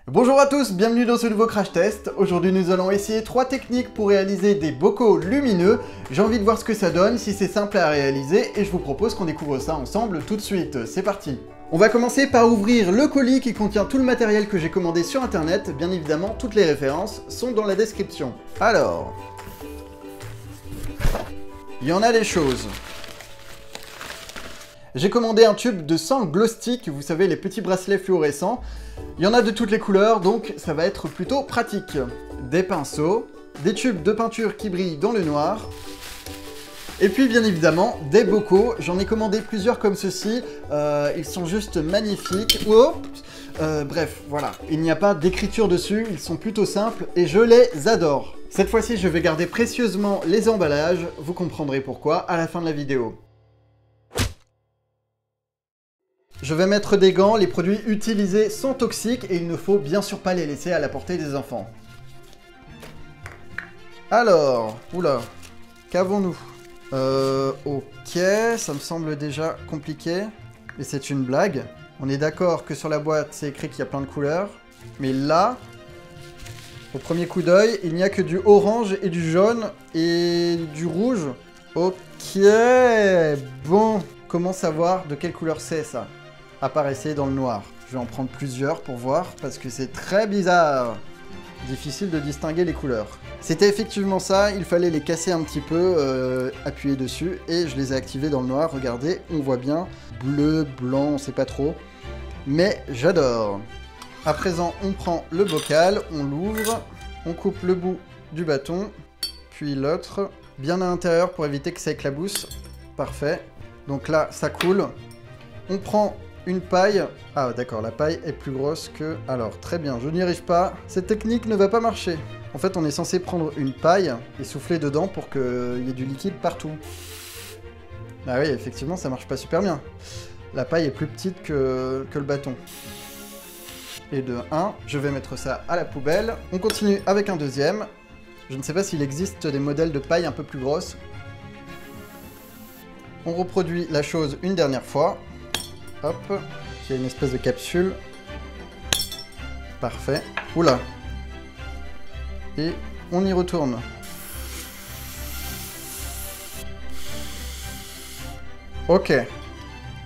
Bonjour à tous, bienvenue dans ce nouveau crash test. Aujourd'hui nous allons essayer 3 techniques pour réaliser des bocaux lumineux. J'ai envie de voir ce que ça donne, si c'est simple à réaliser, et je vous propose qu'on découvre ça ensemble tout de suite. C'est parti. On va commencer par ouvrir le colis qui contient tout le matériel que j'ai commandé sur internet. Bien évidemment, toutes les références sont dans la description. Alors, il y en a des choses. J'ai commandé un tube de 100 glow stick, vous savez, les petits bracelets fluorescents. Il y en a de toutes les couleurs, donc ça va être plutôt pratique. Des pinceaux, des tubes de peinture qui brillent dans le noir, et puis bien évidemment, des bocaux. J'en ai commandé plusieurs comme ceci, ils sont juste magnifiques. Bref, voilà, il n'y a pas d'écriture dessus, ils sont plutôt simples et je les adore. Cette fois-ci, je vais garder précieusement les emballages, vous comprendrez pourquoi à la fin de la vidéo. Je vais mettre des gants, les produits utilisés sont toxiques et il ne faut bien sûr pas les laisser à la portée des enfants. Alors, oula, qu'avons-nous? Ok, ça me semble déjà compliqué, mais c'est une blague. On est d'accord que sur la boîte, c'est écrit qu'il y a plein de couleurs, mais là, au premier coup d'œil, il n'y a que du orange et du jaune et du rouge. Ok, bon, comment savoir de quelle couleur c'est ça? Apparaissait dans le noir. Je vais en prendre plusieurs pour voir, parce que c'est très bizarre. Difficile de distinguer les couleurs. C'était effectivement ça, il fallait les casser un petit peu, appuyer dessus, et je les ai activés dans le noir. Regardez, on voit bien, bleu, blanc, on sait pas trop, mais j'adore. À présent, on prend le bocal, on l'ouvre, on coupe le bout du bâton, puis l'autre, bien à l'intérieur pour éviter que ça éclabousse. Parfait. Donc là, ça coule. On prend une paille. Ah d'accord, la paille est plus grosse que... Alors, très bien, je n'y arrive pas. Cette technique ne va pas marcher. En fait, on est censé prendre une paille et souffler dedans pour qu'il y ait du liquide partout. Ah oui, effectivement, ça marche pas super bien. La paille est plus petite que le bâton. Et de 1, je vais mettre ça à la poubelle. On continue avec un deuxième. Je ne sais pas s'il existe des modèles de paille un peu plus grosses. On reproduit la chose une dernière fois. Hop, il y a une espèce de capsule. Parfait. Oula. Et on y retourne. Ok.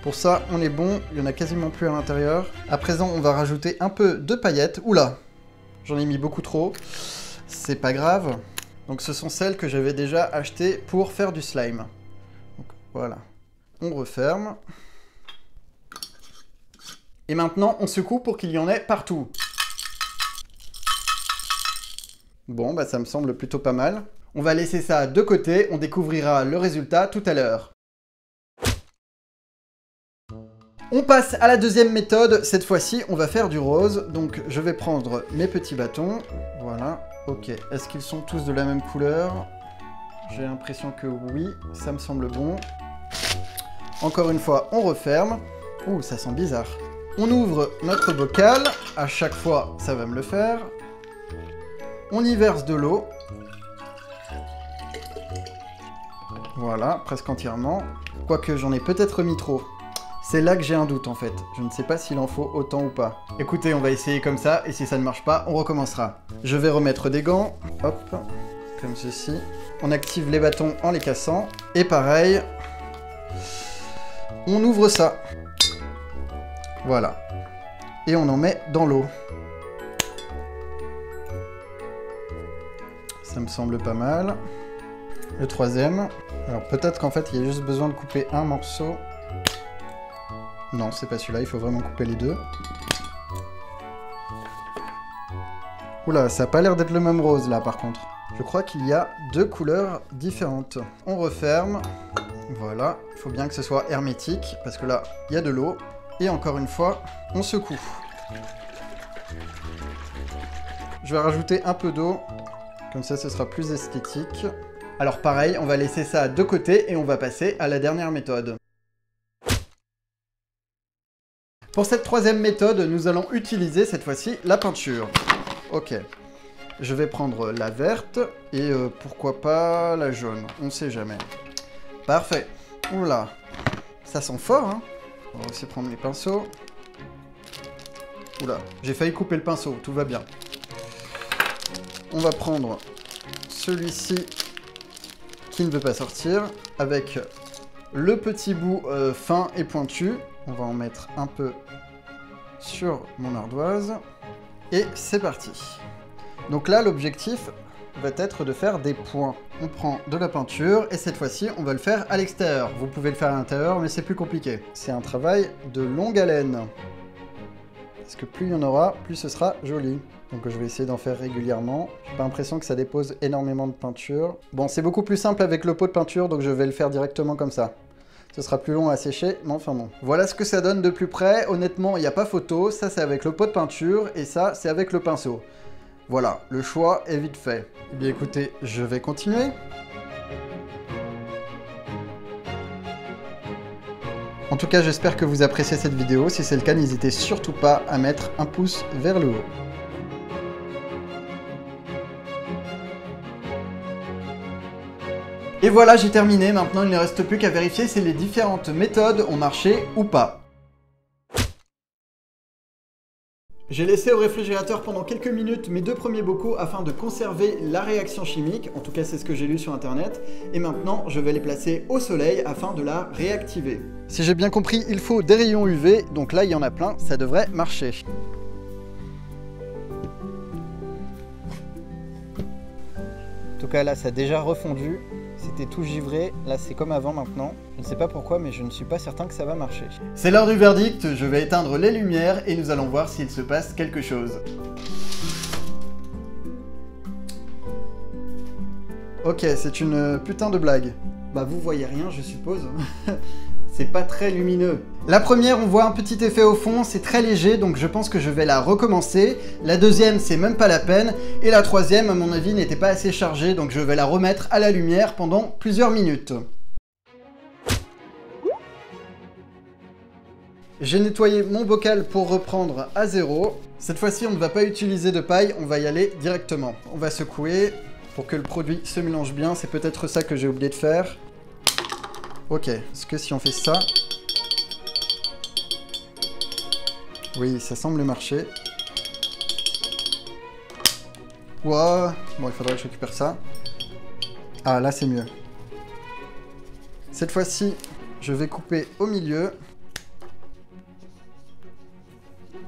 Pour ça, on est bon. Il n'y en a quasiment plus à l'intérieur. À présent, on va rajouter un peu de paillettes. Oula. J'en ai mis beaucoup trop. C'est pas grave. Donc ce sont celles que j'avais déjà achetées pour faire du slime. Donc, voilà. On referme. Et maintenant, on secoue pour qu'il y en ait partout. Bon, bah ça me semble plutôt pas mal. On va laisser ça de côté, on découvrira le résultat tout à l'heure. On passe à la deuxième méthode. Cette fois-ci, on va faire du rose. Donc, je vais prendre mes petits bâtons. Voilà. Ok. Est-ce qu'ils sont tous de la même couleur? J'ai l'impression que oui. Ça me semble bon. Encore une fois, on referme. Ouh, ça sent bizarre. On ouvre notre bocal, à chaque fois ça va me le faire. On y verse de l'eau. Voilà, presque entièrement. Quoique j'en ai peut-être mis trop. C'est là que j'ai un doute en fait. Je ne sais pas s'il en faut autant ou pas. Écoutez, on va essayer comme ça, et si ça ne marche pas, on recommencera. Je vais remettre des gants. Hop, comme ceci. On active les bâtons en les cassant. Et pareil, on ouvre ça. Voilà. Et on en met dans l'eau. Ça me semble pas mal. Le troisième. Alors peut-être qu'en fait, il y a juste besoin de couper un morceau. Non, c'est pas celui-là, il faut vraiment couper les deux. Oula, ça a pas l'air d'être le même rose là par contre. Je crois qu'il y a deux couleurs différentes. On referme. Voilà. Il faut bien que ce soit hermétique, parce que là, il y a de l'eau. Et encore une fois, on secoue. Je vais rajouter un peu d'eau, comme ça ce sera plus esthétique. Alors pareil, on va laisser ça de côté et on va passer à la dernière méthode. Pour cette troisième méthode, nous allons utiliser cette fois-ci la peinture. Ok. Je vais prendre la verte et pourquoi pas la jaune, on sait jamais. Parfait. Oula, ça sent fort, hein. On va aussi prendre les pinceaux. Oula, j'ai failli couper le pinceau, tout va bien. On va prendre celui-ci qui ne veut pas sortir, avec le petit bout fin et pointu. On va en mettre un peu sur mon ardoise. Et c'est parti. Donc là, l'objectif va être de faire des points. On prend de la peinture et cette fois-ci, on va le faire à l'extérieur. Vous pouvez le faire à l'intérieur, mais c'est plus compliqué. C'est un travail de longue haleine. Parce que plus il y en aura, plus ce sera joli. Donc je vais essayer d'en faire régulièrement. J'ai pas l'impression que ça dépose énormément de peinture. Bon, c'est beaucoup plus simple avec le pot de peinture, donc je vais le faire directement comme ça. Ce sera plus long à sécher, mais enfin bon. Voilà ce que ça donne de plus près. Honnêtement, il n'y a pas photo. Ça, c'est avec le pot de peinture et ça, c'est avec le pinceau. Voilà, le choix est vite fait. Eh bien écoutez, je vais continuer. En tout cas, j'espère que vous appréciez cette vidéo. Si c'est le cas, n'hésitez surtout pas à mettre un pouce vers le haut. Et voilà, j'ai terminé. Maintenant, il ne reste plus qu'à vérifier si les différentes méthodes ont marché ou pas. J'ai laissé au réfrigérateur pendant quelques minutes mes 2 premiers bocaux afin de conserver la réaction chimique. En tout cas, c'est ce que j'ai lu sur internet. Et maintenant, je vais les placer au soleil afin de la réactiver. Si j'ai bien compris, il faut des rayons UV. Donc là, il y en a plein. Ça devrait marcher. En tout cas, là, ça a déjà refondu. C'était tout givré, là c'est comme avant maintenant. Je ne sais pas pourquoi, mais je ne suis pas certain que ça va marcher. C'est l'heure du verdict, je vais éteindre les lumières et nous allons voir s'il se passe quelque chose. Ok, c'est une putain de blague. Bah vous voyez rien, je suppose. C'est pas très lumineux. La première, on voit un petit effet au fond, c'est très léger, donc je pense que je vais la recommencer. La deuxième, c'est même pas la peine. Et la troisième, à mon avis, n'était pas assez chargée, donc je vais la remettre à la lumière pendant plusieurs minutes. J'ai nettoyé mon bocal pour reprendre à zéro. Cette fois-ci, on ne va pas utiliser de paille, on va y aller directement. On va secouer pour que le produit se mélange bien, c'est peut-être ça que j'ai oublié de faire. Ok, est-ce que si on fait ça... Oui, ça semble marcher. Wow. Bon, il faudrait que je récupère ça. Ah, là c'est mieux. Cette fois-ci, je vais couper au milieu.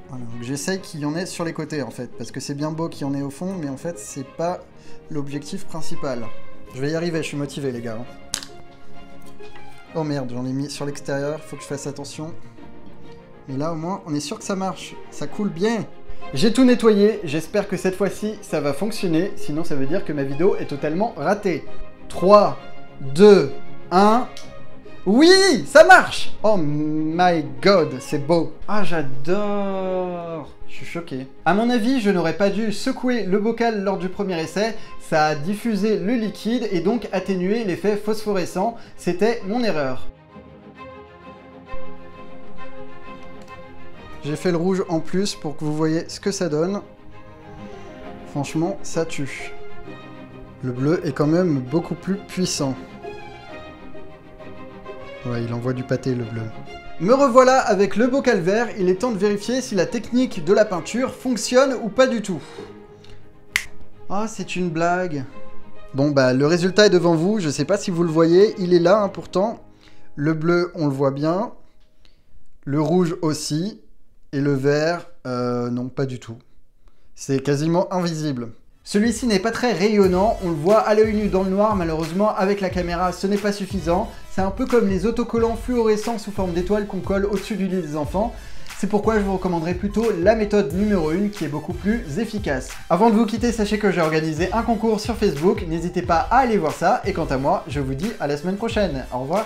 Voilà, donc j'essaye qu'il y en ait sur les côtés en fait, parce que c'est bien beau qu'il y en ait au fond, mais en fait c'est pas l'objectif principal. Je vais y arriver, je suis motivé les gars. Oh merde, j'en ai mis sur l'extérieur, faut que je fasse attention. Mais là au moins, on est sûr que ça marche, ça coule bien. J'ai tout nettoyé, j'espère que cette fois-ci ça va fonctionner, sinon ça veut dire que ma vidéo est totalement ratée. 3, 2, 1... Oui, ça marche! Oh my god, c'est beau. Ah, j'adore. Je suis choqué. À mon avis, je n'aurais pas dû secouer le bocal lors du premier essai. Ça a diffusé le liquide et donc atténué l'effet phosphorescent. C'était mon erreur. J'ai fait le rouge en plus pour que vous voyez ce que ça donne. Franchement, ça tue. Le bleu est quand même beaucoup plus puissant. Ouais, il envoie du pâté, le bleu. Me revoilà avec le bocal vert. Il est temps de vérifier si la technique de la peinture fonctionne ou pas du tout. Ah, c'est une blague. Bon, bah, le résultat est devant vous. Je sais pas si vous le voyez. Il est là, hein, pourtant. Le bleu, on le voit bien. Le rouge aussi. Et le vert, non, pas du tout. C'est quasiment invisible. Celui-ci n'est pas très rayonnant, on le voit à l'œil nu dans le noir, malheureusement avec la caméra ce n'est pas suffisant. C'est un peu comme les autocollants fluorescents sous forme d'étoiles qu'on colle au-dessus du lit des enfants. C'est pourquoi je vous recommanderais plutôt la méthode numéro 1 qui est beaucoup plus efficace. Avant de vous quitter, sachez que j'ai organisé un concours sur Facebook, n'hésitez pas à aller voir ça, et quant à moi, je vous dis à la semaine prochaine. Au revoir.